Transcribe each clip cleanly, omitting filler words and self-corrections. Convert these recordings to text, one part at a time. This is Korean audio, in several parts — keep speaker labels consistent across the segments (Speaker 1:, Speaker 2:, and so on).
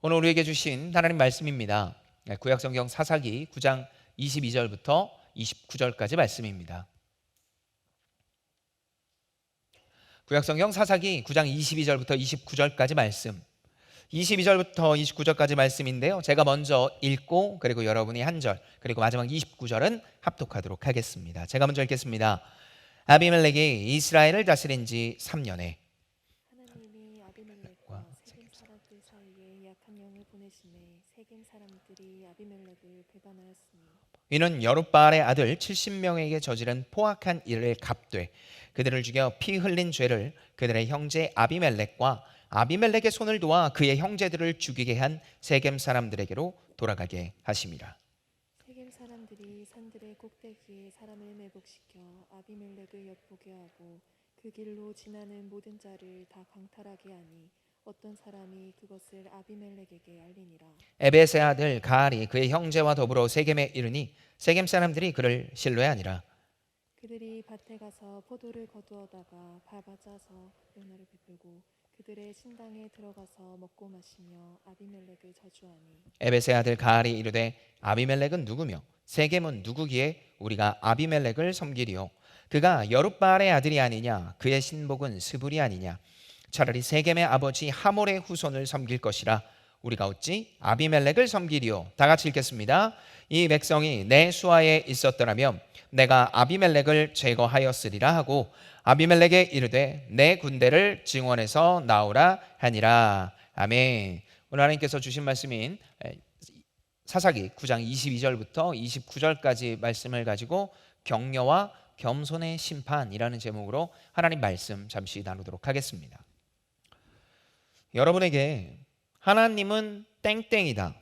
Speaker 1: 오늘 우리에게 주신 하나님 말씀입니다. 구약성경 사사기 9장 22절부터 29절까지 말씀입니다. 구약성경 사사기 9장 22절부터 29절까지 말씀, 22절부터 29절까지 말씀인데요, 제가 먼저 읽고 그리고 여러분이 한 절, 그리고 마지막 29절은 합독하도록 하겠습니다. 제가 먼저 읽겠습니다. 아비멜렉이 이스라엘을 다스린 지 3년에
Speaker 2: 하나님이 아비멜렉과 세겜 사람들 사이에 약한 영을 보내심에 세겜 사람들이 아비멜렉을 배반하였으니
Speaker 1: 이는 여룻바알의 아들 70명에게 저지른 포악한 일을 갚되 그들을 죽여 피 흘린 죄를 그들의 형제 아비멜렉과 아비멜렉의 손을 도와 그의 형제들을 죽이게 한 세겜 사람들에게로 돌아가게 하심이라.
Speaker 2: 세겜 사람들이 산들의 꼭대기에 사람을 매복시켜 아비멜렉을 엿보게 하고 그 길로 지나는 모든 자를 다 강탈하게 하니 어떤 사람이 그것을 아비멜렉에게 알리니라.
Speaker 1: 에벳의 아들 가알이 그의 형제와 더불어 세겜에 이르니 세겜 사람들이 그를 신뢰하니라.
Speaker 2: 그들이 밭에 가서 포도를 거두어다가 밟아짜서 연화를 베풀고 그들의 신당에 들어가서 먹고 마시며 아비멜렉을 저주하니
Speaker 1: 에벳의 아들 가알이 이르되 아비멜렉은 누구며 세겜은 누구기에 우리가 아비멜렉을 섬기리요? 그가 여룻바알의 아들이 아니냐? 그의 신복은 스불이 아니냐? 차라리 세겜의 아버지 하몰의 후손을 섬길 것이라. 우리가 어찌 아비멜렉을 섬기리요? 다 같이 읽겠습니다. 이 백성이 내 수하에 있었더라면 내가 아비멜렉을 제거하였으리라 하고 아비멜렉에 이르되 내 군대를 증원해서 나오라 하니라. 아멘. 오늘 하나님께서 주신 말씀인 사사기 9장 22절부터 29절까지 말씀을 가지고 격려와 겸손의 심판이라는 제목으로 하나님 말씀 잠시 나누도록 하겠습니다. 여러분에게 하나님은 땡땡이다,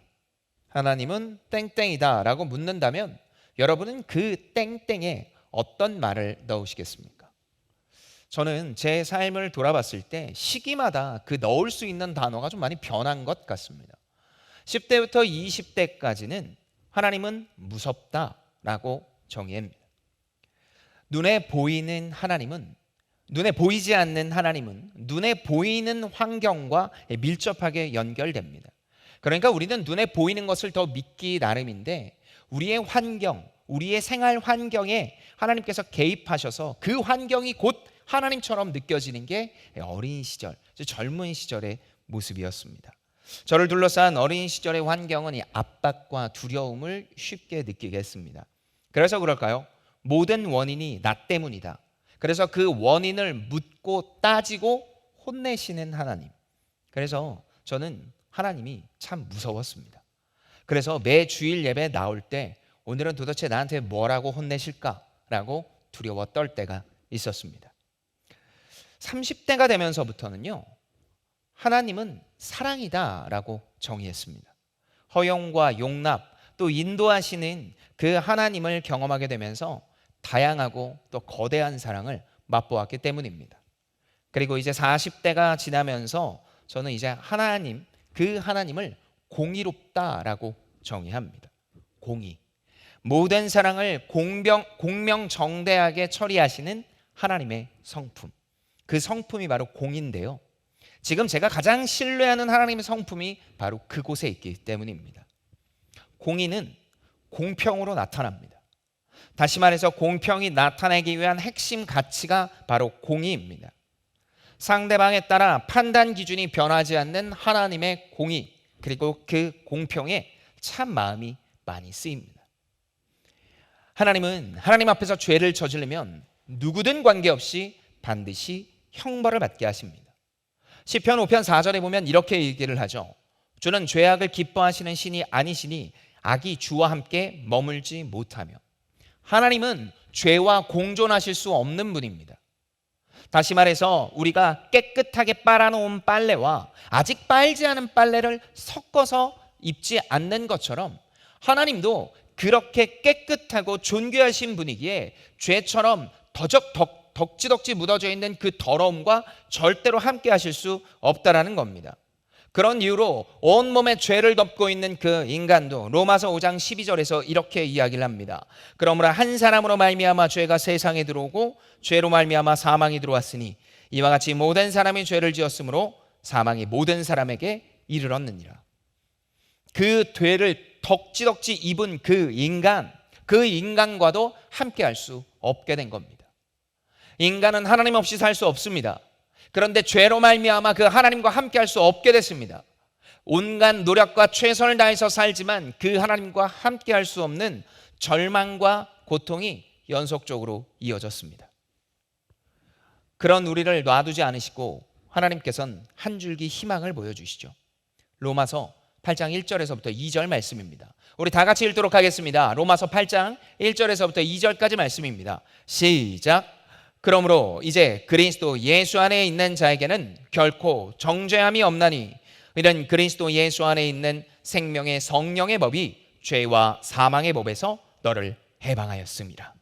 Speaker 1: 하나님은 땡땡이다 라고 묻는다면 여러분은 그 땡땡에 어떤 말을 넣으시겠습니까? 저는 제 삶을 돌아봤을 때 시기마다 그 넣을 수 있는 단어가 좀 많이 변한 것 같습니다. 10대부터 20대까지는 하나님은 무섭다라고 정의합니다. 눈에 보이는 하나님은, 눈에 보이지 않는 하나님은 눈에 보이는 환경과 밀접하게 연결됩니다. 그러니까 우리는 눈에 보이는 것을 더 믿기 나름인데 우리의 환경, 우리의 생활 환경에 하나님께서 개입하셔서 그 환경이 곧 하나님처럼 느껴지는 게 어린 시절, 젊은 시절의 모습이었습니다. 저를 둘러싼 어린 시절의 환경은 이 압박과 두려움을 쉽게 느끼게 했습니다. 그래서 그럴까요? 모든 원인이 나 때문이다. 그래서 그 원인을 묻고 따지고 혼내시는 하나님. 그래서 저는 하나님이 참 무서웠습니다. 그래서 매 주일 예배 나올 때 오늘은 도대체 나한테 뭐라고 혼내실까라고 두려워 떨 때가 있었습니다. 30대가 되면서부터는요, 하나님은 사랑이다라고 정의했습니다. 허용과 용납 또 인도하시는 그 하나님을 경험하게 되면서 다양하고 또 거대한 사랑을 맛보았기 때문입니다. 그리고 이제 40대가 지나면서 저는 이제 하나님, 그 하나님을 공의롭다라고 정의합니다. 공의. 모든 사랑을 공명정대하게 처리하시는 하나님의 성품. 그 성품이 바로 공의인데요. 지금 제가 가장 신뢰하는 하나님의 성품이 바로 그곳에 있기 때문입니다. 공의는 공평으로 나타납니다. 다시 말해서 공평이 나타내기 위한 핵심 가치가 바로 공의입니다. 상대방에 따라 판단 기준이 변하지 않는 하나님의 공의, 그리고 그 공평에 참 마음이 많이 쓰입니다. 하나님은 하나님 앞에서 죄를 저지르면 누구든 관계없이 반드시 형벌을 받게 하십니다. 시편 5편 4절에 보면 이렇게 얘기를 하죠. 주는 죄악을 기뻐하시는 신이 아니시니 악이 주와 함께 머물지 못하며. 하나님은 죄와 공존하실 수 없는 분입니다. 다시 말해서 우리가 깨끗하게 빨아놓은 빨래와 아직 빨지 않은 빨래를 섞어서 입지 않는 것처럼 하나님도 그렇게 깨끗하고 존귀하신 분이기에 죄처럼 덕지덕지 묻어져 있는 그 더러움과 절대로 함께 하실 수 없다라는 겁니다. 그런 이유로 온몸에 죄를 덮고 있는 그 인간도 로마서 5장 12절에서 이렇게 이야기를 합니다. 그러므로 한 사람으로 말미암아 죄가 세상에 들어오고 죄로 말미암아 사망이 들어왔으니 이와 같이 모든 사람이 죄를 지었으므로 사망이 모든 사람에게 이르렀느니라. 그 죄를 덕지덕지 입은 그 인간과도 함께할 수 없게 된 겁니다. 인간은 하나님 없이 살 수 없습니다. 그런데 죄로 말미암아 그 하나님과 함께할 수 없게 됐습니다. 온갖 노력과 최선을 다해서 살지만 그 하나님과 함께할 수 없는 절망과 고통이 연속적으로 이어졌습니다. 그런 우리를 놔두지 않으시고 하나님께서는 한 줄기 희망을 보여주시죠. 로마서 8장 1절에서부터 2절 말씀입니다. 우리 다 같이 읽도록 하겠습니다. 로마서 8장 1절에서부터 2절까지 말씀입니다. 시작. 그러므로 이제 그리스도 예수 안에 있는 자에게는 결코 정죄함이 없나니 이런 그리스도 예수 안에 있는 생명의 성령의 법이 죄와 사망의 법에서 너를 해방하였습니다.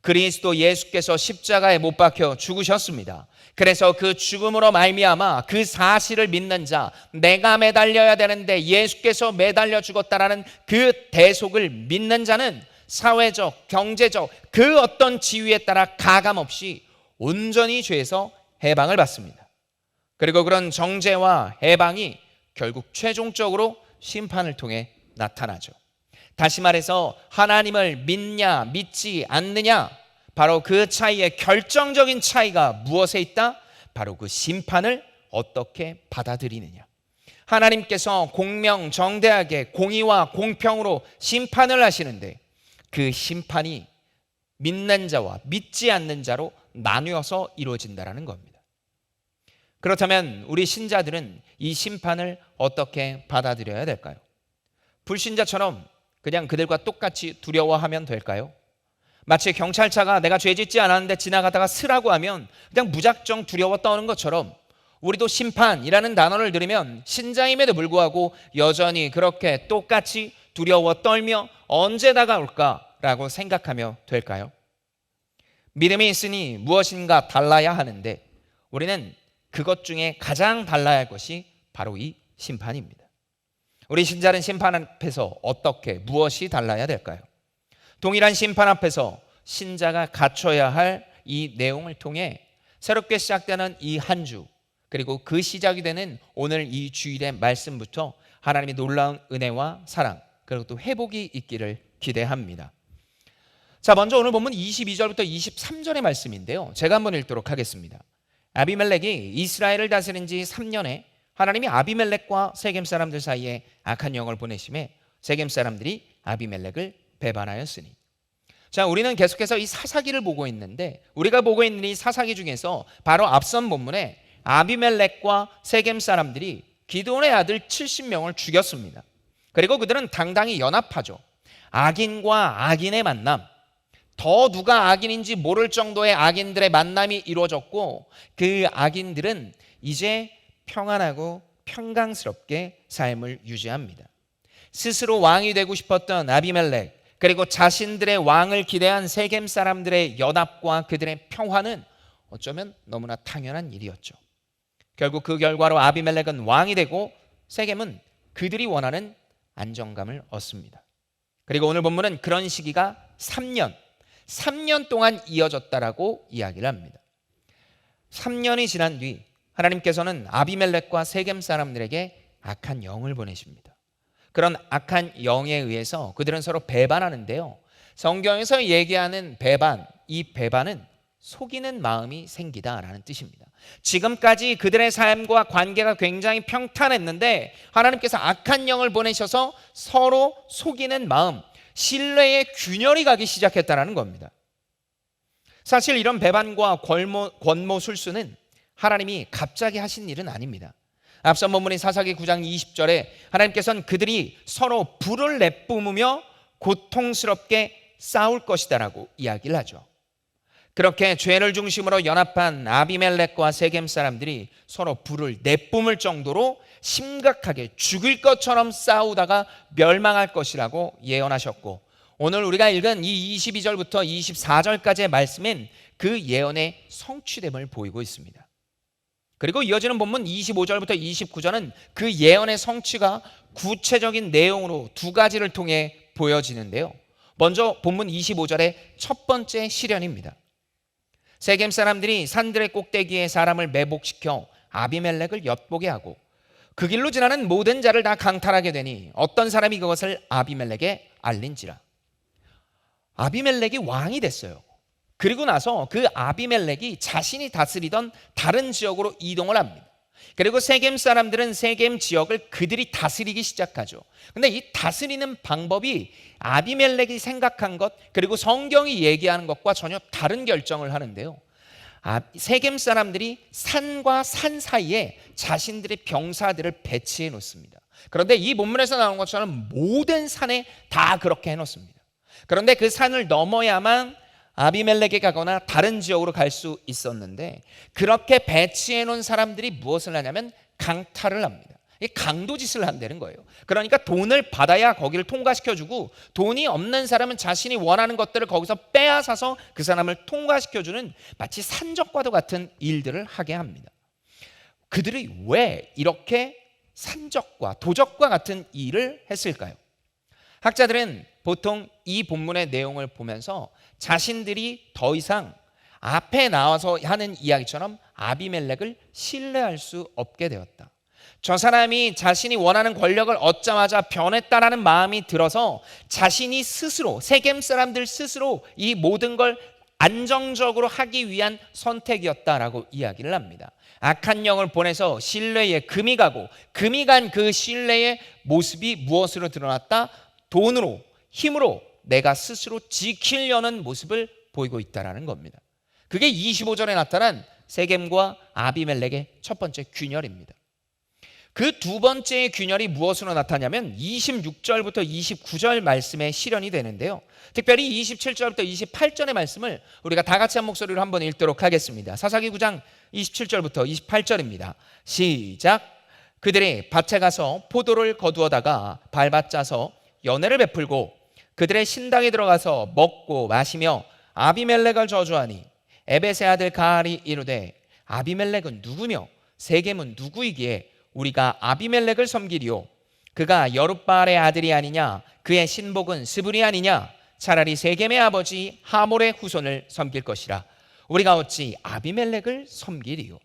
Speaker 1: 그리스도 예수께서 십자가에 못 박혀 죽으셨습니다. 그래서 그 죽음으로 말미암아 그 사실을 믿는 자, 내가 매달려야 되는데 예수께서 매달려 죽었다라는 그 대속을 믿는 자는 사회적, 경제적 그 어떤 지위에 따라 가감없이 온전히 죄에서 해방을 받습니다. 그리고 그런 정죄와 해방이 결국 최종적으로 심판을 통해 나타나죠. 다시 말해서 하나님을 믿냐 믿지 않느냐, 바로 그 차이의 결정적인 차이가 무엇에 있다? 바로 그 심판을 어떻게 받아들이느냐. 하나님께서 공명정대하게 공의와 공평으로 심판을 하시는데 그 심판이 믿는 자와 믿지 않는 자로 나누어서 이루어진다는 겁니다. 그렇다면 우리 신자들은 이 심판을 어떻게 받아들여야 될까요? 불신자처럼 그냥 그들과 똑같이 두려워하면 될까요? 마치 경찰차가 내가 죄 짓지 않았는데 지나가다가 쓰라고 하면 그냥 무작정 두려워 떠는 것처럼 우리도 심판이라는 단어를 들으면 신자임에도 불구하고 여전히 그렇게 똑같이 두려워 떨며 언제 다가올까라고 생각하며 될까요? 믿음이 있으니 무엇인가 달라야 하는데 우리는 그것 중에 가장 달라야 할 것이 바로 이 심판입니다. 우리 신자는 심판 앞에서 어떻게 무엇이 달라야 될까요? 동일한 심판 앞에서 신자가 갖춰야 할 이 내용을 통해 새롭게 시작되는 이 한 주, 그리고 그 시작이 되는 오늘 이 주일의 말씀부터 하나님의 놀라운 은혜와 사랑, 그리고 또 회복이 있기를 기대합니다. 자, 먼저 오늘 본문 22절부터 23절의 말씀인데요, 제가 한번 읽도록 하겠습니다. 아비멜렉이 이스라엘을 다스린 지 3년에 하나님이 아비멜렉과 세겜 사람들 사이에 악한 영을 보내심에 세겜 사람들이 아비멜렉을 배반하였으니. 자, 우리는 계속해서 이 사사기를 보고 있는데 우리가 보고 있는 이 사사기 중에서 바로 앞선 본문에 아비멜렉과 세겜 사람들이 기드온의 아들 70명을 죽였습니다. 그리고 그들은 당당히 연합하죠. 악인과 악인의 만남, 더 누가 악인인지 모를 정도의 악인들의 만남이 이루어졌고 그 악인들은 이제 평안하고 평강스럽게 삶을 유지합니다. 스스로 왕이 되고 싶었던 아비멜렉, 그리고 자신들의 왕을 기대한 세겜 사람들의 연합과 그들의 평화는 어쩌면 너무나 당연한 일이었죠. 결국 그 결과로 아비멜렉은 왕이 되고 세겜은 그들이 원하는 안정감을 얻습니다. 그리고 오늘 본문은 그런 시기가 3년 동안 이어졌다라고 이야기를 합니다. 3년이 지난 뒤 하나님께서는 아비멜렉과 세겜 사람들에게 악한 영을 보내십니다. 그런 악한 영에 의해서 그들은 서로 배반하는데요, 성경에서 얘기하는 배반, 이 배반은 속이는 마음이 생기다라는 뜻입니다. 지금까지 그들의 삶과 관계가 굉장히 평탄했는데 하나님께서 악한 영을 보내셔서 서로 속이는 마음, 신뢰의 균열이 가기 시작했다는 겁니다. 사실 이런 배반과 권모술수는 하나님이 갑자기 하신 일은 아닙니다. 앞선 본문인 사사기 9장 20절에 하나님께서는 그들이 서로 불을 내뿜으며 고통스럽게 싸울 것이다라고 이야기를 하죠. 그렇게 죄를 중심으로 연합한 아비멜렉과 세겜 사람들이 서로 불을 내뿜을 정도로 심각하게 죽을 것처럼 싸우다가 멸망할 것이라고 예언하셨고, 오늘 우리가 읽은 이 22절부터 24절까지의 말씀은 그 예언의 성취됨을 보이고 있습니다. 그리고 이어지는 본문 25절부터 29절은 그 예언의 성취가 구체적인 내용으로 두 가지를 통해 보여지는데요, 먼저 본문 25절의 첫 번째 시련입니다. 세겜 사람들이 산들의 꼭대기에 사람을 매복시켜 아비멜렉을 엿보게 하고 그 길로 지나는 모든 자를 다 강탈하게 되니 어떤 사람이 그것을 아비멜렉에 알린지라. 아비멜렉이 왕이 됐어요. 그리고 나서 그 아비멜렉이 자신이 다스리던 다른 지역으로 이동을 합니다. 그리고 세겜 사람들은 세겜 지역을 그들이 다스리기 시작하죠. 근데 이 다스리는 방법이 아비멜렉이 생각한 것, 그리고 성경이 얘기하는 것과 전혀 다른 결정을 하는데요. 세겜 사람들이 산과 산 사이에 자신들의 병사들을 배치해 놓습니다. 그런데 이 본문에서 나온 것처럼 모든 산에 다 그렇게 해 놓습니다. 그런데 그 산을 넘어야만 아비멜렉에 가거나 다른 지역으로 갈 수 있었는데, 그렇게 배치해 놓은 사람들이 무엇을 하냐면 강탈을 합니다. 강도짓을 한다는 거예요. 그러니까 돈을 받아야 거기를 통과시켜주고, 돈이 없는 사람은 자신이 원하는 것들을 거기서 빼앗아서 그 사람을 통과시켜주는 마치 산적과도 같은 일들을 하게 합니다. 그들이 왜 이렇게 산적과 도적과 같은 일을 했을까요? 학자들은 보통 이 본문의 내용을 보면서 자신들이 더 이상 앞에 나와서 하는 이야기처럼 아비멜렉을 신뢰할 수 없게 되었다. 저 사람이 자신이 원하는 권력을 얻자마자 변했다라는 마음이 들어서 자신이 스스로, 세겜 사람들 스스로 이 모든 걸 안정적으로 하기 위한 선택이었다라고 이야기를 합니다. 악한 영을 보내서 신뢰에 금이 가고, 금이 간 그 신뢰의 모습이 무엇으로 드러났다? 돈으로, 힘으로 내가 스스로 지키려는 모습을 보이고 있다는 겁니다. 그게 25절에 나타난 세겜과 아비멜렉의 첫 번째 균열입니다. 그 두 번째의 균열이 무엇으로 나타나냐면 26절부터 29절 말씀에 실현이 되는데요. 특별히 27절부터 28절의 말씀을 우리가 다 같이 한 목소리로 한번 읽도록 하겠습니다. 사사기 9장 27절부터 28절입니다. 시작. 그들이 밭에 가서 포도를 거두어다가 밟아 짜서 연회를 베풀고 그들의 신당에 들어가서 먹고 마시며 아비멜렉을 저주하니 에벳의 아들 가알이 이르되 아비멜렉은 누구며 세겜은 누구이기에 우리가 아비멜렉을 섬기리요? 그가 여룻바알의 아들이 아니냐? 그의 신복은 스불이 아니냐? 차라리 세겜의 아버지 하몰의 후손을 섬길 것이라. 우리가 어찌 아비멜렉을 섬기리요?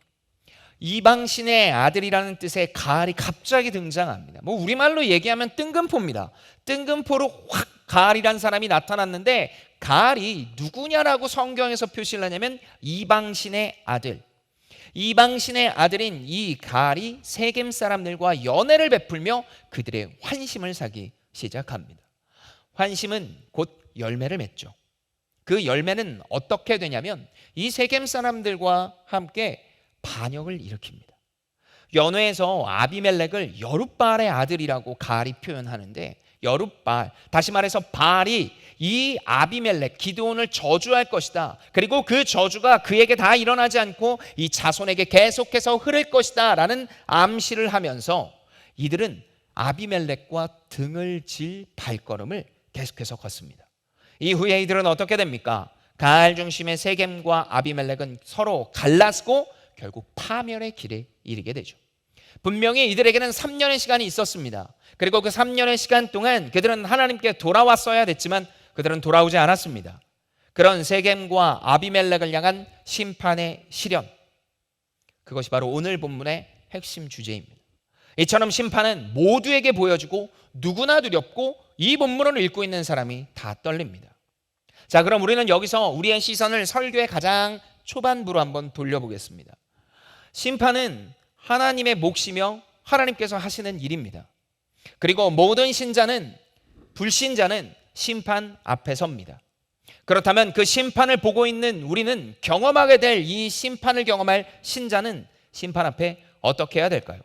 Speaker 1: 이방신의 아들이라는 뜻의 가알이 갑자기 등장합니다. 뭐 우리말로 얘기하면 뜬금포입니다. 뜬금포로 확 가알이라는 사람이 나타났는데, 가알이 누구냐라고 성경에서 표시를 하냐면 이방신의 아들. 이방신의 아들인 이 가알이 세겜 사람들과 연애를 베풀며 그들의 환심을 사기 시작합니다. 환심은 곧 열매를 맺죠. 그 열매는 어떻게 되냐면 이 세겜 사람들과 함께 반역을 일으킵니다. 연회에서 아비멜렉을 여룻바알의 아들이라고 가알이 표현하는데, 여룻바알, 다시 말해서 바알이 이 아비멜렉, 기드온을 저주할 것이다. 그리고 그 저주가 그에게 다 일어나지 않고 이 자손에게 계속해서 흐를 것이다 라는 암시를 하면서 이들은 아비멜렉과 등을 질 발걸음을 계속해서 걷습니다. 이후에 이들은 어떻게 됩니까? 가알 중심의 세겜과 아비멜렉은 서로 갈라서고 결국 파멸의 길에 이르게 되죠. 분명히 이들에게는 3년의 시간이 있었습니다. 그리고 그 3년의 시간 동안 그들은 하나님께 돌아왔어야 됐지만 그들은 돌아오지 않았습니다. 그런 세겜과 아비멜렉을 향한 심판의 실현, 그것이 바로 오늘 본문의 핵심 주제입니다. 이처럼 심판은 모두에게 보여지고 누구나 두렵고 이 본문을 읽고 있는 사람이 다 떨립니다. 자, 그럼 우리는 여기서 우리의 시선을 설교의 가장 초반부로 한번 돌려보겠습니다. 심판은 하나님의 몫이며 하나님께서 하시는 일입니다. 그리고 모든 신자는, 불신자는 심판 앞에 섭니다. 그렇다면 그 심판을 보고 있는 우리는, 경험하게 될 이 심판을 경험할 신자는 심판 앞에 어떻게 해야 될까요?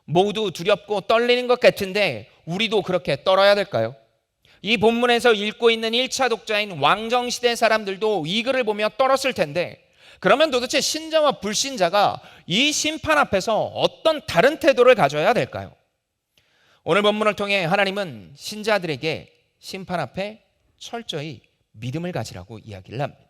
Speaker 1: 모두 두렵고 떨리는 것 같은데 우리도 그렇게 떨어야 될까요? 이 본문에서 읽고 있는 1차 독자인 왕정시대 사람들도 이 글을 보며 떨었을 텐데, 그러면 도대체 신자와 불신자가 이 심판 앞에서 어떤 다른 태도를 가져야 될까요? 오늘 본문을 통해 하나님은 신자들에게 심판 앞에 철저히 믿음을 가지라고 이야기를 합니다.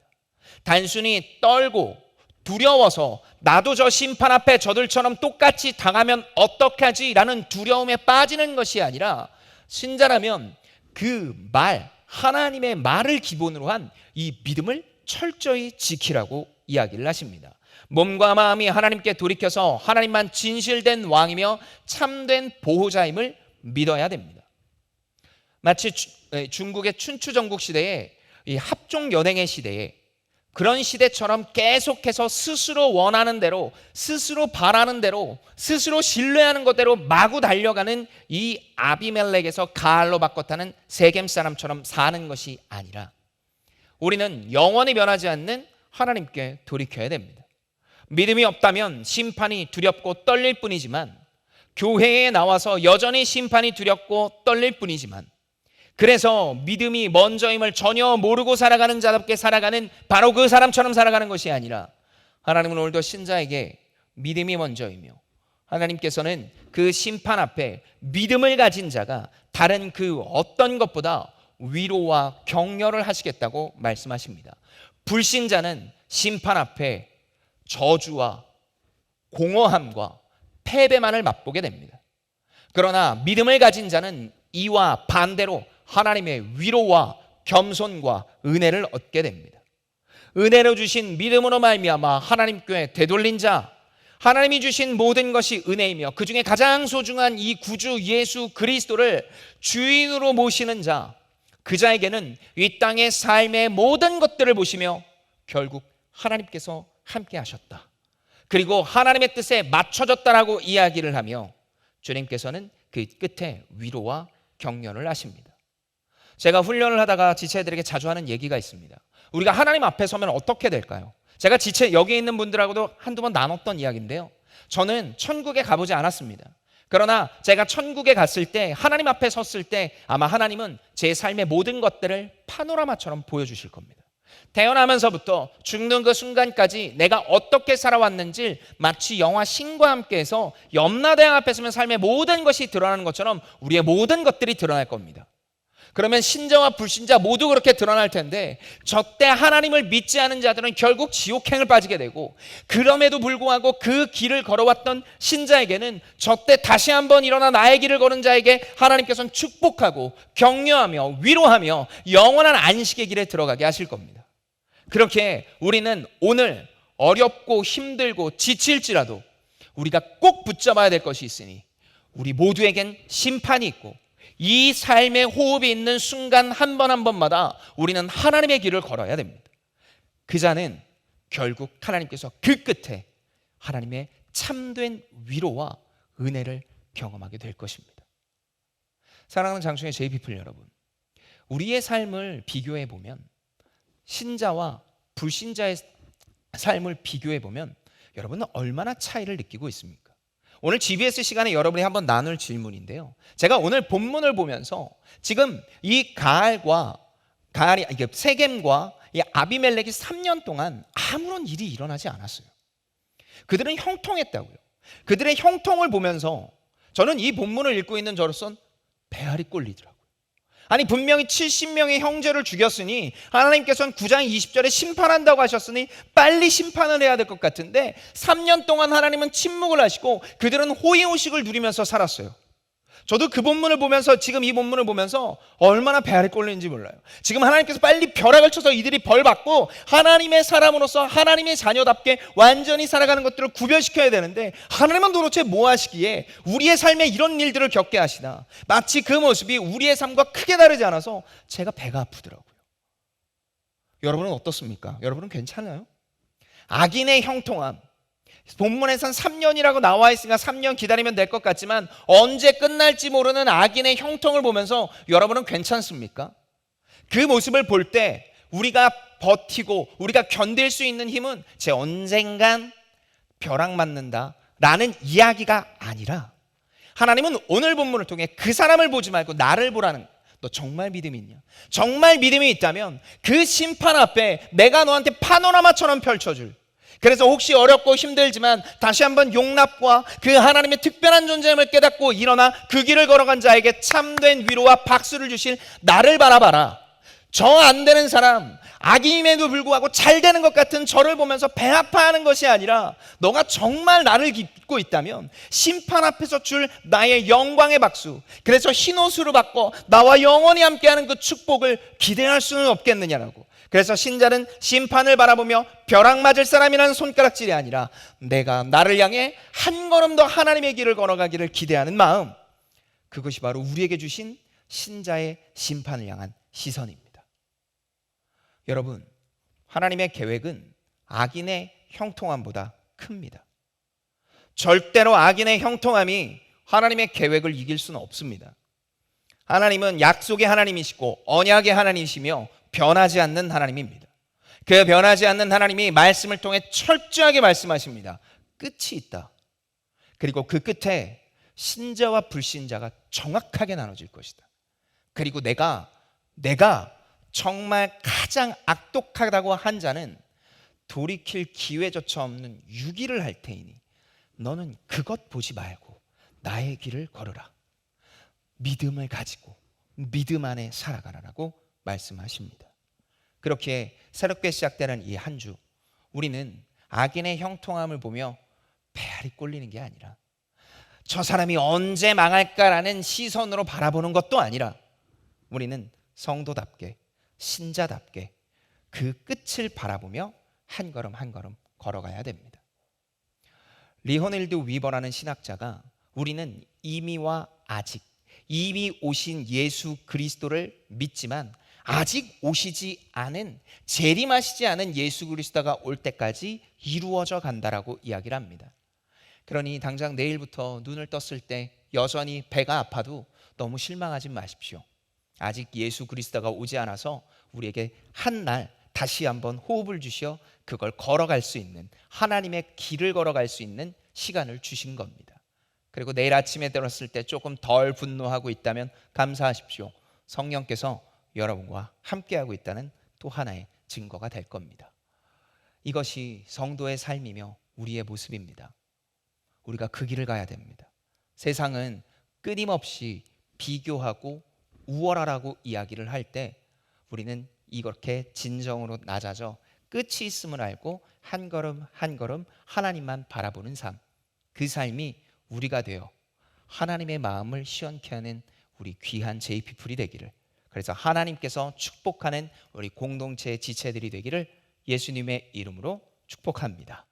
Speaker 1: 단순히 떨고 두려워서 나도 저 심판 앞에 저들처럼 똑같이 당하면 어떡하지? 라는 두려움에 빠지는 것이 아니라, 신자라면 그 말, 하나님의 말을 기본으로 한 이 믿음을 철저히 지키라고 이야기를 하십니다. 몸과 마음이 하나님께 돌이켜서 하나님만 진실된 왕이며 참된 보호자임을 믿어야 됩니다. 마치 중국의 춘추전국 시대에 이 합종 연행의 시대에 그런 시대처럼 계속해서 스스로 원하는 대로, 스스로 바라는 대로, 스스로 신뢰하는 것대로 마구 달려가는 이 아비멜렉에서 가알로 바꿨다는 세겜 사람처럼 사는 것이 아니라 우리는 영원히 변하지 않는 하나님께 돌이켜야 됩니다. 믿음이 없다면 심판이 두렵고 떨릴 뿐이지만, 교회에 나와서 여전히 심판이 두렵고 떨릴 뿐이지만, 그래서 믿음이 먼저임을 전혀 모르고 살아가는 자답게 살아가는 바로 그 사람처럼 살아가는 것이 아니라, 하나님은 오늘도 신자에게 믿음이 먼저이며 하나님께서는 그 심판 앞에 믿음을 가진 자가 다른 그 어떤 것보다 위로와 격려를 하시겠다고 말씀하십니다. 불신자는 심판 앞에 저주와 공허함과 패배만을 맛보게 됩니다. 그러나 믿음을 가진 자는 이와 반대로 하나님의 위로와 겸손과 은혜를 얻게 됩니다. 은혜로 주신 믿음으로 말미암아 하나님 께 되돌린 자, 하나님이 주신 모든 것이 은혜이며 그 중에 가장 소중한 이 구주 예수 그리스도를 주인으로 모시는 자, 그 자에게는 이 땅의 삶의 모든 것들을 보시며 결국 하나님께서 함께 하셨다, 그리고 하나님의 뜻에 맞춰졌다라고 이야기를 하며 주님께서는 그 끝에 위로와 격려를 하십니다. 제가 훈련을 하다가 지체들에게 자주 하는 얘기가 있습니다. 우리가 하나님 앞에 서면 어떻게 될까요? 제가 지체 여기에 있는 분들하고도 한두 번 나눴던 이야기인데요, 저는 천국에 가보지 않았습니다. 그러나 제가 천국에 갔을 때, 하나님 앞에 섰을 때 아마 하나님은 제 삶의 모든 것들을 파노라마처럼 보여주실 겁니다. 태어나면서부터 죽는 그 순간까지 내가 어떻게 살아왔는지 마치 영화 신과 함께해서 염라대왕 앞에 서면 삶의 모든 것이 드러나는 것처럼 우리의 모든 것들이 드러날 겁니다. 그러면 신자와 불신자 모두 그렇게 드러날 텐데, 저때 하나님을 믿지 않은 자들은 결국 지옥행을 빠지게 되고, 그럼에도 불구하고 그 길을 걸어왔던 신자에게는 저때 다시 한번 일어나 나의 길을 걸은 자에게 하나님께서는 축복하고 격려하며 위로하며 영원한 안식의 길에 들어가게 하실 겁니다. 그렇게 우리는 오늘 어렵고 힘들고 지칠지라도 우리가 꼭 붙잡아야 될 것이 있으니, 우리 모두에겐 심판이 있고 이 삶의 호흡이 있는 순간 한 번 한 번마다 우리는 하나님의 길을 걸어야 됩니다. 그 자는 결국 하나님께서 그 끝에 하나님의 참된 위로와 은혜를 경험하게 될 것입니다. 사랑하는 장충의 JP플 여러분, 우리의 삶을 비교해 보면, 신자와 불신자의 삶을 비교해 보면 여러분은 얼마나 차이를 느끼고 있습니까? 오늘 GBS 시간에 여러분이 한번 나눌 질문인데요, 제가 오늘 본문을 보면서 지금 이 세겜과 이 아비멜렉이 3년 동안 아무런 일이 일어나지 않았어요. 그들은 형통했다고요. 그들의 형통을 보면서 저는 이 본문을 읽고 있는 저로서는 배알이 꼴리더라고요. 아니, 분명히 70명의 형제를 죽였으니 하나님께서는 9장 20절에 심판한다고 하셨으니 빨리 심판을 해야 될 것 같은데, 3년 동안 하나님은 침묵을 하시고 그들은 호의호식을 누리면서 살았어요. 저도 그 본문을 보면서, 지금 이 본문을 보면서 얼마나 배알이 꼴리는지 몰라요. 지금 하나님께서 빨리 벼락을 쳐서 이들이 벌받고 하나님의 사람으로서 하나님의 자녀답게 완전히 살아가는 것들을 구별시켜야 되는데, 하나님은 도대체 뭐 하시기에 우리의 삶에 이런 일들을 겪게 하시나. 마치 그 모습이 우리의 삶과 크게 다르지 않아서 제가 배가 아프더라고요. 여러분은 어떻습니까? 여러분은 괜찮아요? 악인의 형통함, 본문에선 3년이라고 나와 있으니까 3년 기다리면 될 것 같지만 언제 끝날지 모르는 악인의 형통을 보면서 여러분은 괜찮습니까? 그 모습을 볼 때 우리가 버티고 우리가 견딜 수 있는 힘은 제 언젠간 벼락 맞는다 라는 이야기가 아니라, 하나님은 오늘 본문을 통해 그 사람을 보지 말고 나를 보라는, 너 정말 믿음이 있냐? 정말 믿음이 있다면 그 심판 앞에 내가 너한테 파노라마처럼 펼쳐줄, 그래서 혹시 어렵고 힘들지만 다시 한번 용납과 그 하나님의 특별한 존재임을 깨닫고 일어나 그 길을 걸어간 자에게 참된 위로와 박수를 주실 나를 바라봐라. 저 안 되는 사람, 악인임에도 불구하고 잘 되는 것 같은 저를 보면서 배 아파하는 것이 아니라, 너가 정말 나를 믿고 있다면 심판 앞에서 줄 나의 영광의 박수, 그래서 흰옷으로 바꿔 나와 영원히 함께하는 그 축복을 기대할 수는 없겠느냐라고. 그래서 신자는 심판을 바라보며 벼락 맞을 사람이라는 손가락질이 아니라 내가 나를 향해 한 걸음 더 하나님의 길을 걸어가기를 기대하는 마음, 그것이 바로 우리에게 주신 신자의 심판을 향한 시선입니다. 여러분, 하나님의 계획은 악인의 형통함보다 큽니다. 절대로 악인의 형통함이 하나님의 계획을 이길 수는 없습니다. 하나님은 약속의 하나님이시고 언약의 하나님이시며 변하지 않는 하나님입니다. 그 변하지 않는 하나님이 말씀을 통해 철저하게 말씀하십니다. 끝이 있다. 그리고 그 끝에 신자와 불신자가 정확하게 나눠질 것이다. 그리고 내가 정말 가장 악독하다고 한 자는 돌이킬 기회조차 없는 유기를 할 테이니 너는 그것 보지 말고 나의 길을 걸으라. 믿음을 가지고 믿음 안에 살아가라라고 말씀하십니다. 그렇게 새롭게 시작되는 이 한 주, 우리는 악인의 형통함을 보며 배알이 꼴리는 게 아니라 저 사람이 언제 망할까라는 시선으로 바라보는 것도 아니라 우리는 성도답게 신자답게 그 끝을 바라보며 한 걸음 한 걸음 걸어가야 됩니다. 리호닐드 위버라는 신학자가 우리는 이미와 아직, 이미 오신 예수 그리스도를 믿지만 아직 오시지 않은, 재림하시지 않은 예수 그리스도가 올 때까지 이루어져 간다라고 이야기를 합니다. 그러니 당장 내일부터 눈을 떴을 때 여전히 배가 아파도 너무 실망하지 마십시오. 아직 예수 그리스도가 오지 않아서 우리에게 한 날 다시 한번 호흡을 주시어 그걸 걸어갈 수 있는, 하나님의 길을 걸어갈 수 있는 시간을 주신 겁니다. 그리고 내일 아침에 들었을 때 조금 덜 분노하고 있다면 감사하십시오. 성령께서 여러분과 함께하고 있다는 또 하나의 증거가 될 겁니다. 이것이 성도의 삶이며 우리의 모습입니다. 우리가 그 길을 가야 됩니다. 세상은 끊임없이 비교하고 우월하라고 이야기를 할 때 우리는 이렇게 진정으로 낮아져 끝이 있음을 알고 한 걸음 한 걸음 하나님만 바라보는 삶, 그 삶이 우리가 되어 하나님의 마음을 시원케 하는 우리 귀한 JP풀이 되기를, 그래서 하나님께서 축복하는 우리 공동체의 지체들이 되기를 예수님의 이름으로 축복합니다.